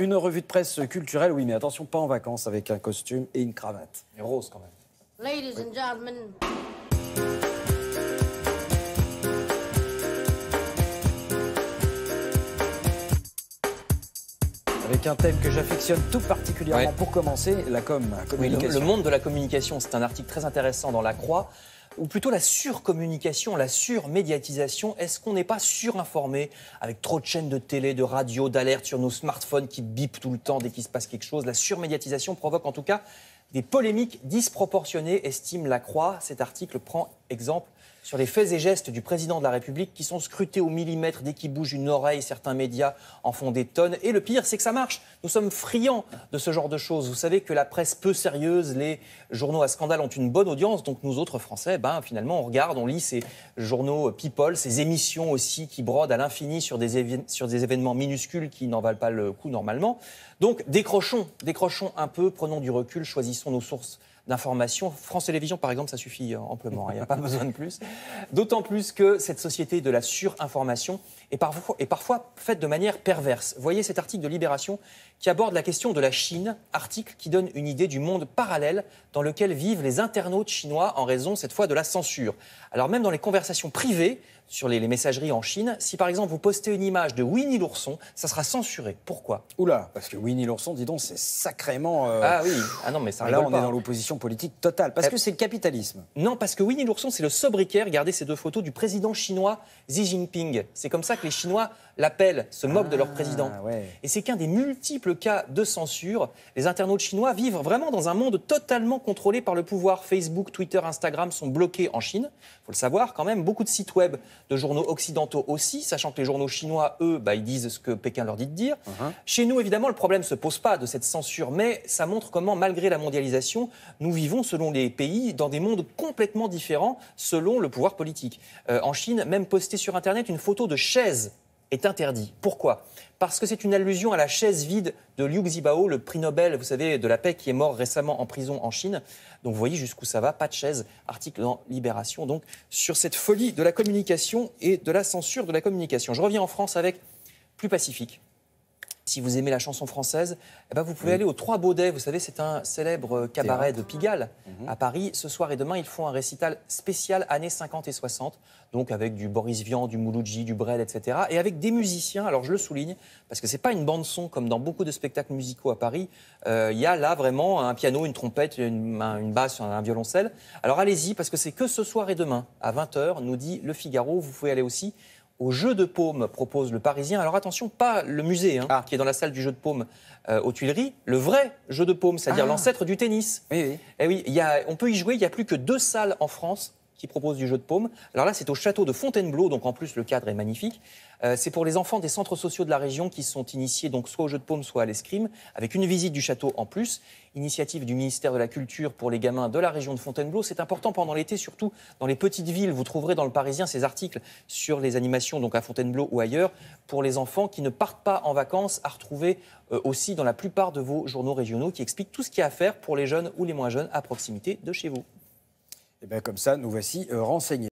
Une revue de presse culturelle, oui, mais attention, pas en vacances, avec un costume et une cravate. Et rose quand même. Ladies and gentlemen. Avec un thème que j'affectionne tout particulièrement Ouais. pour commencer, la Oui, communication. le monde de la communication, c'est un article très intéressant dans La Croix, ou plutôt la surcommunication, la surmédiatisation. Est-ce qu'on n'est pas surinformé avec trop de chaînes de télé, de radio, d'alertes sur nos smartphones qui bipent tout le temps dès qu'il se passe quelque chose? La surmédiatisation provoque en tout cas des polémiques disproportionnées, estime La Croix. Cet article prend exemple sur les faits et gestes du président de la République qui sont scrutés au millimètre dès qu'il bouge une oreille. Certains médias en font des tonnes. Et le pire, c'est que ça marche. Nous sommes friands de ce genre de choses. Vous savez que la presse peu sérieuse, les journaux à scandale ont une bonne audience. Donc nous autres Français, finalement, on regarde, on lit ces journaux people, ces émissions aussi qui brodent à l'infini sur des événements minuscules qui n'en valent pas le coup normalement. Donc décrochons un peu, prenons du recul, choisissons nos sources d'information. France Télévisions, par exemple, ça suffit amplement, il n'y a pas besoin de plus. D'autant plus que cette société de la surinformation est parfois faite de manière perverse. Voyez cet article de Libération qui aborde la question de la Chine, article qui donne une idée du monde parallèle dans lequel vivent les internautes chinois en raison, cette fois, de la censure. Alors même dans les conversations privées, sur les messageries en Chine, si par exemple vous postez une image de Winnie l'ourson, ça sera censuré. Pourquoi? Oula, parce que Winnie l'ourson, dis donc, c'est sacrément... Ah oui, ah non mais ça là, rigole on pas. est dans l'opposition politique totale, parce que c'est le capitalisme. Non, parce que Winnie l'ourson, c'est le sobriquet, regardez ces deux photos, du président chinois Xi Jinping. C'est comme ça que les Chinois l'appellent, se moquent de leur président. Ouais. Et c'est qu'un des multiples cas de censure. Les internautes chinois vivent vraiment dans un monde totalement contrôlé par le pouvoir. Facebook, Twitter, Instagram sont bloqués en Chine. Il faut le savoir quand même. Beaucoup de sites web de journaux occidentaux aussi, sachant que les journaux chinois, eux, ils disent ce que Pékin leur dit de dire. Chez nous, évidemment, le problème ne se pose pas de cette censure, mais ça montre comment, malgré la mondialisation, nous vivons, selon les pays, dans des mondes complètement différents selon le pouvoir politique. En Chine, même poster sur Internet une photo de chaise est interdit. Pourquoi? Parce que c'est une allusion à la chaise vide de Liu Xiaobo, le prix Nobel, vous savez, de la paix, qui est mort récemment en prison en Chine. Donc vous voyez jusqu'où ça va, pas de chaise. Article dans Libération, donc, sur cette folie de la communication et de la censure de la communication. Je reviens en France avec plus pacifique. Si vous aimez la chanson française, vous pouvez aller aux Trois Baudets. Vous savez, c'est un célèbre cabaret de Pigalle à Paris. Ce soir et demain, ils font un récital spécial années 50 et 60, donc avec du Boris Vian, du Mouloudji, du Brel, etc. Et avec des musiciens, alors je le souligne, parce que c'est pas une bande-son comme dans beaucoup de spectacles musicaux à Paris. Il y a là vraiment un piano, une trompette, une basse, un violoncelle. Alors allez-y, parce que c'est que ce soir et demain, à 20h, nous dit Le Figaro. Vous pouvez aller aussi au Jeu de Paume, propose le Parisien. Alors attention, pas le musée qui est dans la salle du Jeu de Paume aux Tuileries, le vrai Jeu de Paume, c'est-à-dire l'ancêtre du tennis. Oui, oui. Et oui, on peut y jouer, il n'y a plus que 2 salles en France qui proposent du Jeu de Paume. Alors là, c'est au château de Fontainebleau, donc en plus le cadre est magnifique. C'est pour les enfants des centres sociaux de la région qui sont initiés donc soit au Jeu de Paume, soit à l'escrime, avec une visite du château en plus. Initiative du ministère de la Culture pour les gamins de la région de Fontainebleau. C'est important pendant l'été, surtout dans les petites villes. Vous trouverez dans le Parisien ces articles sur les animations donc à Fontainebleau ou ailleurs pour les enfants qui ne partent pas en vacances, à retrouver aussi dans la plupart de vos journaux régionaux qui expliquent tout ce qu'il y a à faire pour les jeunes ou les moins jeunes à proximité de chez vous. Et bien comme ça, nous voici renseignés.